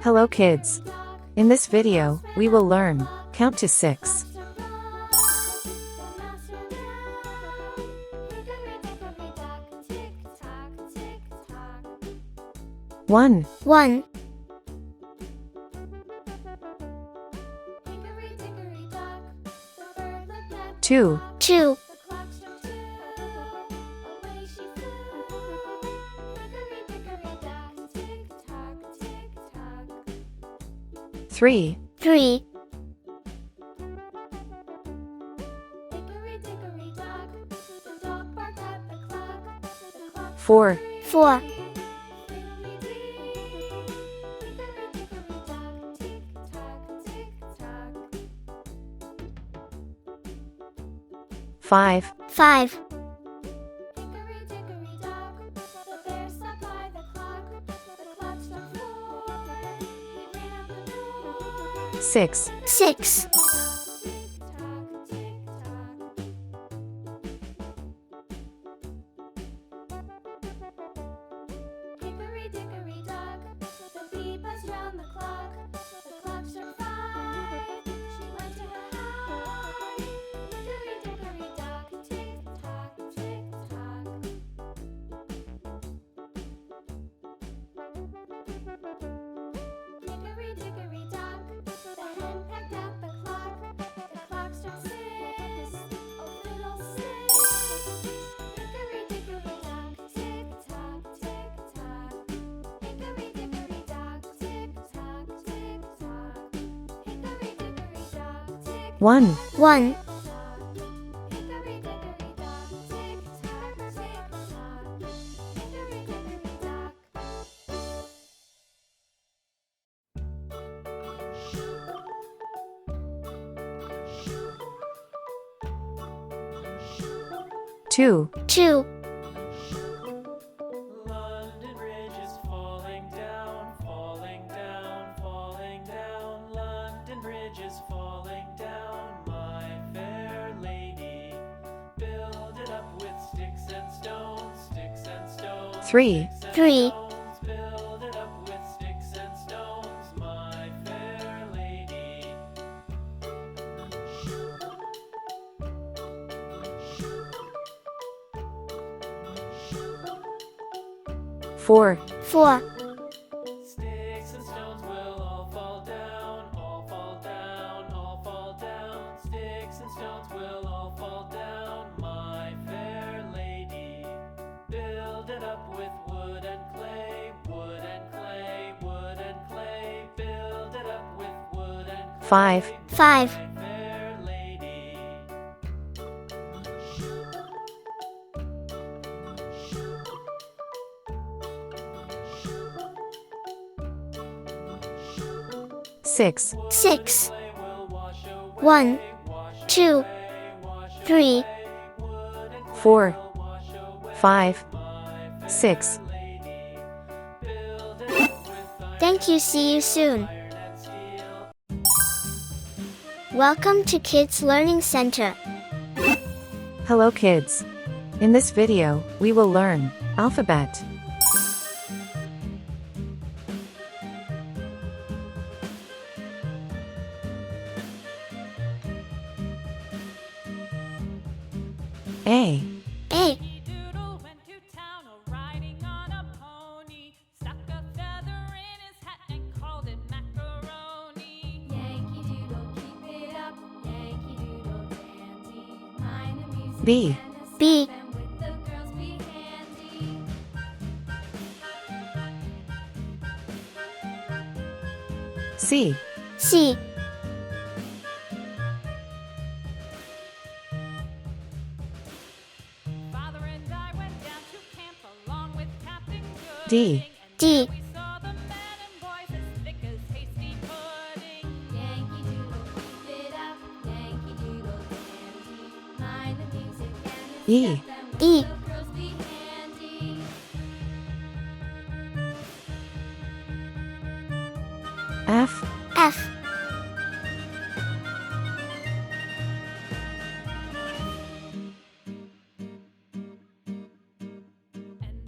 Hello kids! In this video, we will learn count to 6. 1, 1, 2, 2, 3, 3, 4, 4, 5, 5, 6, 6, 1, 1, 2, 2, London Bridge is falling down, falling down, falling down. London Bridge is falling down, my fair lady. Build it up with sticks and stones, sticks and stones. 3, 3, Build it up with sticks and stones, my fair lady. 4, 4, Sticks and stones will all fall down, all fall down, all fall down. Sticks and stones will all fall down, my fair lady. Build it up with wood and clay, wood and clay, wood and clay. Build it up with wood and clay. 5, 5, My fair lady. 6, 6, Clay will wash away, 1, 2, 3, 4, 5, 6. Thank you. See you soon. Welcome to Kids Learning Center. Hello kids! In this video, we will learn alphabet. A, A, Doodle went to town riding on a pony, stuck a feather in his hat and called it macaroni. Yankee Doodle, keep it up, Yankee Doodle dandy. Mind the music B, and the B, step, and with the girls be handy. C, C, Father and I went down to camp along with Captain Gooding. D, D, We saw the men and boys as thick as hasty pudding. Yankee Doodle, keep it up, Yankee Doodle dandy. Mind the music and the E, step, and with E, the girls be handy. F, F, And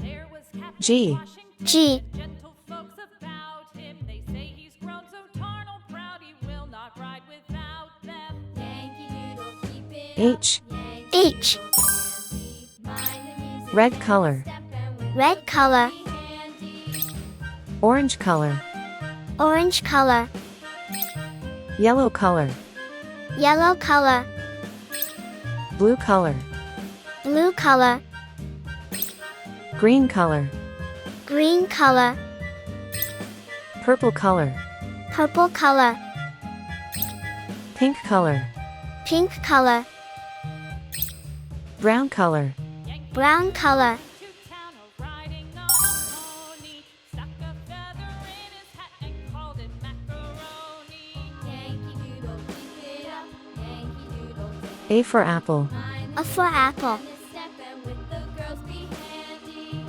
G. G. Gentle folks about him, they say he's grown so tarnal proud he will not ride without them. Yankee Doodle, keep it H. H. Red color. Red color. Orange color. Orange color. Yellow color. Yellow color. Blue color. Blue color. Green color. Green color. Purple color. Purple color. Pink color. Pink color. Brown color. Brown color. to town riding on a pony. Stuck a feather in his hat and called it macaroni. Yankee Doodle, keep it up. Yankee Doodle, A for apple. A for apple. step and with the girls be handy.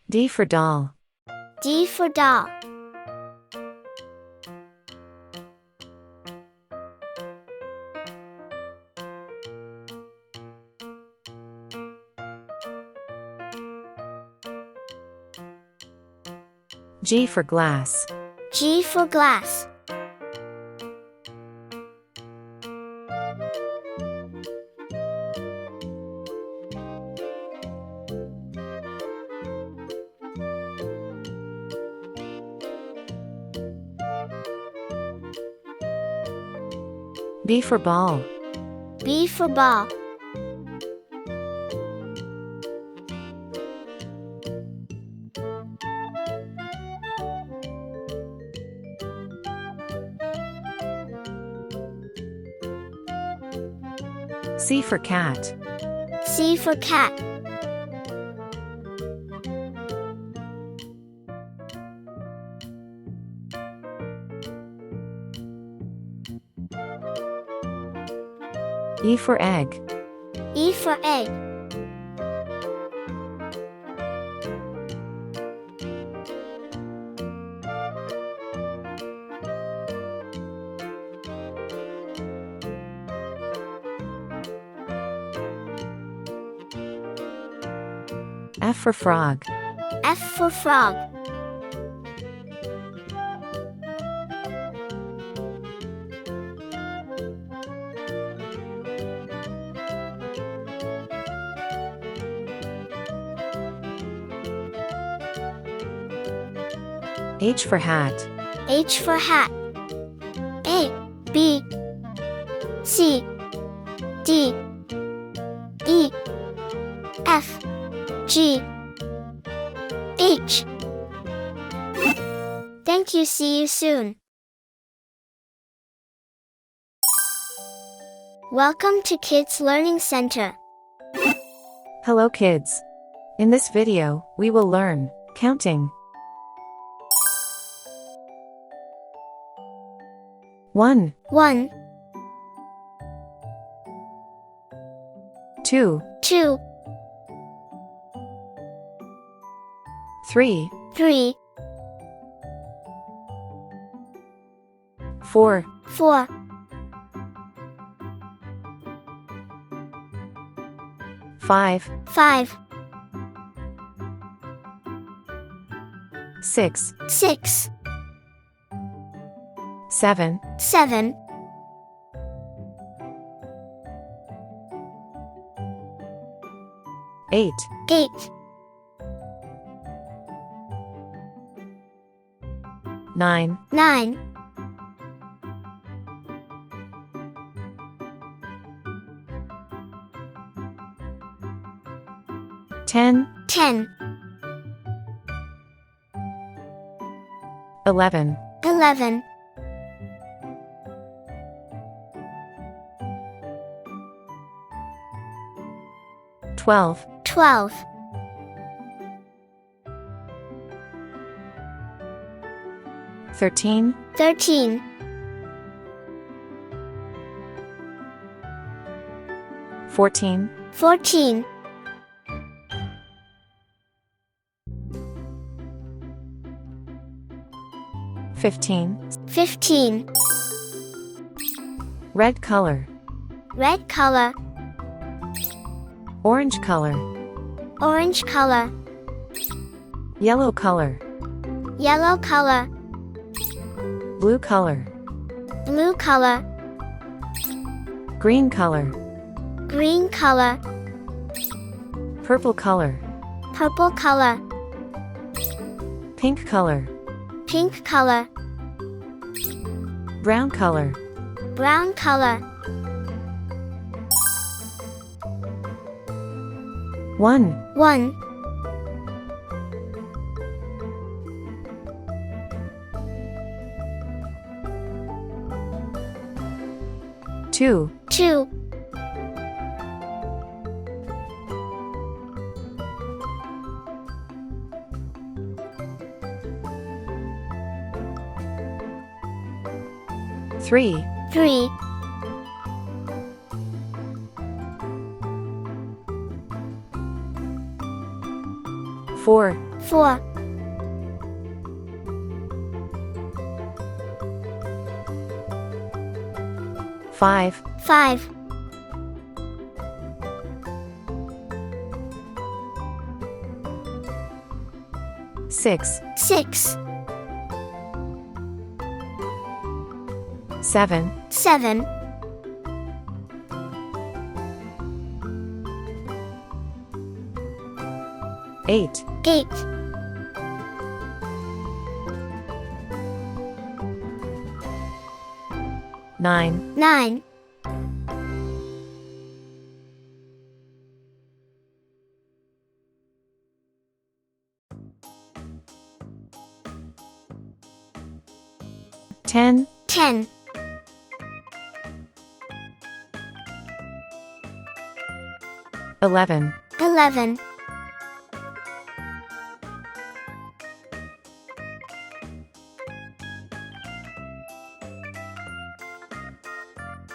D for doll. D for doll. G for glass. G for glass. B for ball. B for ball. C for cat. C for cat. E for egg. E for egg. F for frog. F for frog. H for hat. H for hat. A, B, C, D, E, F, G, H. Thank you. See you soon. Welcome to Kids Learning Center. Hello kids. In this video, we will learn counting. 1, 1, 2, 2, 3, 3, 4, 4, 5, 5, 6, 6, 7, 7, 8, 8, 9, 9, 10, 10, 11, 11, 12, 12, 13, 13, 14, 14, 15, 15. 15. Red color. Red color. Orange color. Orange color. Yellow color. Yellow color. Blue color. Blue color. Green color. Green color. Purple color. Purple color. Pink color. Pink color. Brown color. Brown color. 1. 1. 2. 2. 3. 3. 4. 4. 5. 5. 6. 6. 7. 7. 8. 8. 9. 9. 10. 10. 11. 11.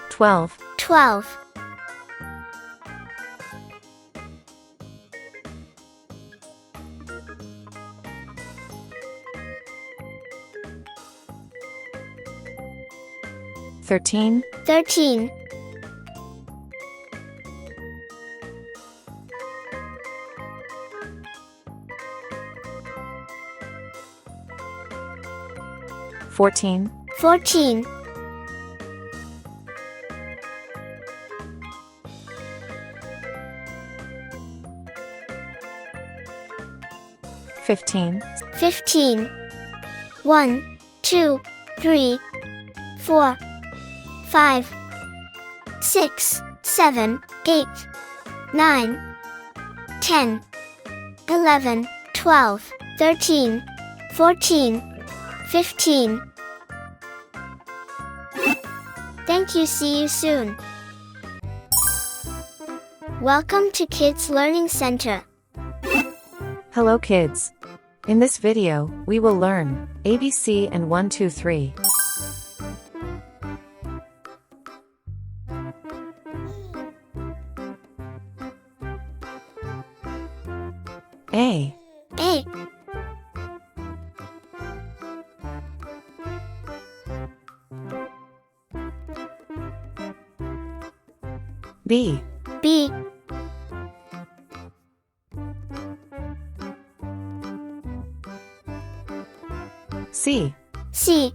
12. 12. 13. 13. 14. 14. 15. 15. 1, 2, 3, 4, 5, 6, 7, 8, 9, 10, 11, 12, 13, 14, 15. Thank you. See you soon. Welcome to Kids Learning Center. Hello kids. In this video, we will learn ABC and 1, 2, 3. A. A. B. B. C. C.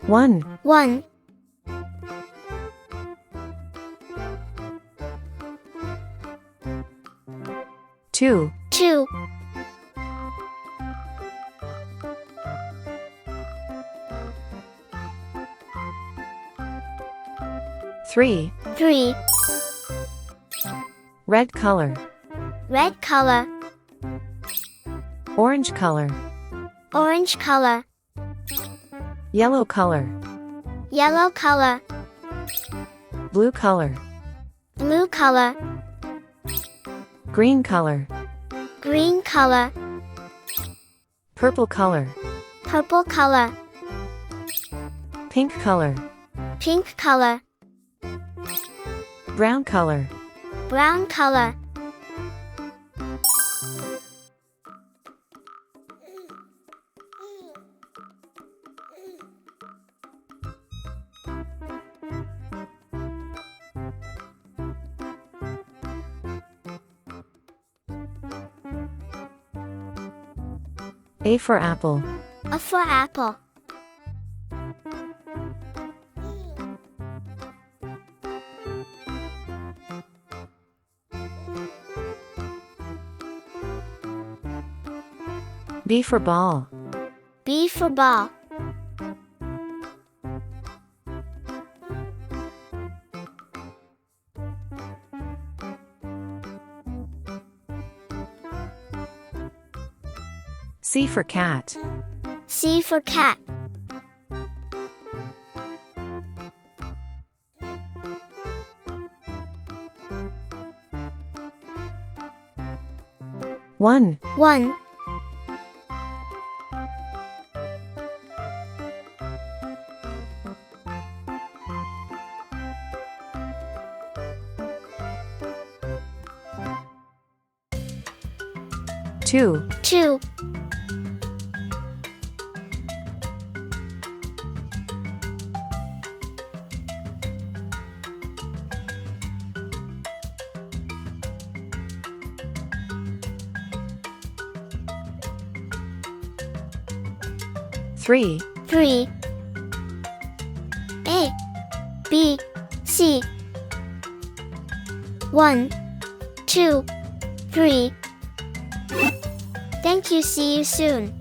One. 1. 2. 2. 3. 3. Red color. Red color. Orange color. Orange color. Yellow color. Yellow color. Blue color. Blue color. Green color. Green color. Purple color. Purple color. Pink color. Pink color. Brown color. Brown color. A for apple. A for apple. B for ball. B for ball. C for cat. C for cat. One. 1. Two. 2. Three. 3. A, B, C. 1, 2, 3. Thank you. See you soon.